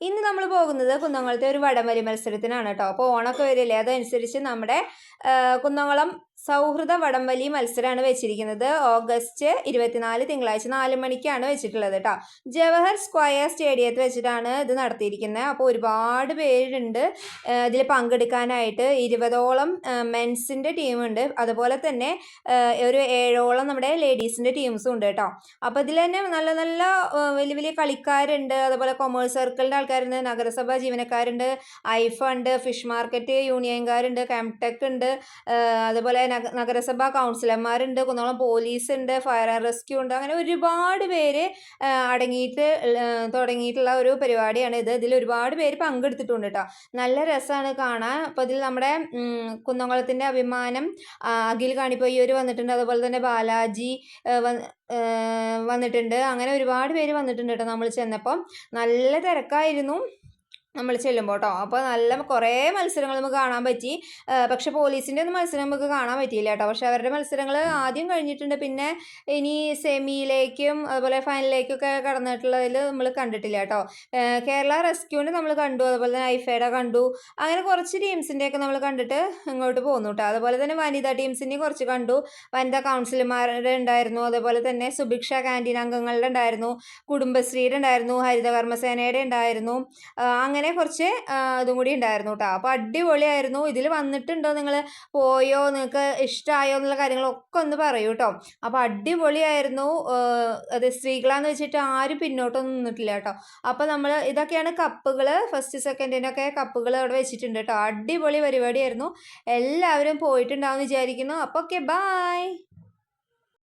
ഇന്ന് നമ്മൾ പോകുന്നത് കുന്നംകുളത്തെ ഒരു വടംവലി മത്സരത്തിനാണ് കേട്ടോ. അപ്പോൾ ഓണമൊക്കെ വരില്ലേ, അതനുസരിച്ച് നമ്മുടെ കുന്നംകുളം സൗഹൃദ വടംവലി മത്സരമാണ് വെച്ചിരിക്കുന്നത്. ഓഗസ്റ്റ് 24 തിങ്കളാഴ്ച 4 മണിക്കാണ് വെച്ചിട്ടുള്ളത് കേട്ടോ. ജവഹർ സ്ക്വയർ സ്റ്റേഡിയത്തിൽ വെച്ചിട്ടാണ് ഇത് നടത്തിയിരിക്കുന്നത്. അപ്പോൾ ഒരുപാട് പേരുണ്ട് ഇതിൽ പങ്കെടുക്കാനായിട്ട്. 20ഓളം മെൻസിൻ്റെ ടീമുണ്ട്, അതുപോലെ തന്നെ ഒരു 7ഓളം നമ്മുടെ ലേഡീസിൻ്റെ ടീംസും ഉണ്ട് കേട്ടോ. അപ്പോൾ ഇതിൽ തന്നെ നല്ല നല്ല വലിയ വലിയ കളിക്കാരുണ്ട്. അതുപോലെ കൊമേഴ്സ് സർക്കിളിൻ്റെ ആൾക്കാരുണ്ട്, നഗരസഭ ജീവനക്കാരുണ്ട്, ഐഫ ഉണ്ട്, ഫിഷ് മാർക്കറ്റ് യൂണിയൻകാരുണ്ട്, കെംടെക് ഉണ്ട്, അതുപോലെ നഗരസഭാ കൗൺസിലർമാരുണ്ട്, കുന്നംകുളം പോലീസ് ഉണ്ട്, ഫയർ ആൻഡ് റെസ്ക്യൂ ഉണ്ട്. അങ്ങനെ ഒരുപാട് പേര് അടങ്ങിയിട്ട് തുടങ്ങിയിട്ടുള്ള ഒരു പരിപാടിയാണ് ഇത്. ഇതിൽ ഒരുപാട് പേര് പങ്കെടുത്തിട്ടുണ്ട് കേട്ടോ. നല്ല രസമാണ് കാണാൻ. അപ്പോൾ ഇതിൽ നമ്മുടെ കുന്നംകുളത്തിൻ്റെ അഭിമാനം അഖിൽ കാണിപ്പൊയ്യൂർ വന്നിട്ടുണ്ട്, അതുപോലെ തന്നെ ബാലാജി വന്നിട്ടുണ്ട്. അങ്ങനെ ഒരുപാട് പേര് വന്നിട്ടുണ്ട് കേട്ടോ. നമ്മൾ ചെന്നപ്പം നല്ല തിരക്കായിരുന്നു നമ്മൾ ചെല്ലുമ്പോൾ കേട്ടോ. അപ്പോൾ നല്ല കുറേ മത്സരങ്ങൾ നമുക്ക് കാണാൻ പറ്റി. പക്ഷെ പോലീസിൻ്റെ ഒന്നും മത്സരം നമുക്ക് കാണാൻ പറ്റിയില്ല കേട്ടോ. പക്ഷെ അവരുടെ മത്സരങ്ങൾ ആദ്യം കഴിഞ്ഞിട്ടുണ്ട്. പിന്നെ ഇനി സെമിയിലേക്കും അതുപോലെ ഫൈനലിലേക്കൊക്കെ കടന്നിട്ടുള്ളതിൽ നമ്മൾ കണ്ടിട്ടില്ല കേട്ടോ. കേരള റെസ്ക്യൂവിന് നമ്മൾ കണ്ടു, അതുപോലെ തന്നെ ഐഫയുടെ കണ്ടു. അങ്ങനെ കുറച്ച് ടീംസിൻ്റെയൊക്കെ നമ്മൾ കണ്ടിട്ട് ഇങ്ങോട്ട് പോന്നു കേട്ടോ. അതുപോലെ തന്നെ വനിതാ ടീംസിൻ്റെയും കുറച്ച് കണ്ടു. വനിതാ കൗൺസിലർമാരുടെ ഉണ്ടായിരുന്നു, അതുപോലെ തന്നെ സുഭിക്ഷ ക്യാൻറ്റീൻ അംഗങ്ങളുടെ ഉണ്ടായിരുന്നു, കുടുംബശ്രീയുടെ ഉണ്ടായിരുന്നു, ഹരിതകർമ്മസേനയുടെ ഉണ്ടായിരുന്നു. അങ്ങനെ കുറച്ച് ഇതും കൂടി ഉണ്ടായിരുന്നു കേട്ടോ. അപ്പോൾ അടിപൊളിയായിരുന്നു. ഇതിൽ വന്നിട്ടുണ്ടോ, നിങ്ങൾ പോയോ, നിങ്ങൾക്ക് ഇഷ്ടമായോ എന്നുള്ള കാര്യങ്ങളൊക്കെ ഒന്ന് പറയൂ കേട്ടോ. അപ്പോൾ അടിപൊളിയായിരുന്നു. അത് സ്ത്രീകളാന്ന് വെച്ചിട്ട് ആരും പിന്നോട്ടൊന്നും നിന്നിട്ടില്ല കേട്ടോ. അപ്പോൾ നമ്മൾ ഇതൊക്കെയാണ് കപ്പുകൾ, ഫസ്റ്റ് സെക്കൻഡിനൊക്കെ കപ്പുകൾ അവിടെ വെച്ചിട്ടുണ്ട് കേട്ടോ. അടിപൊളി പരിപാടിയായിരുന്നു. എല്ലാവരും പോയിട്ടുണ്ടാവും വിചാരിക്കുന്നു. അപ്പോൾ ഓക്കെ, ബൈ.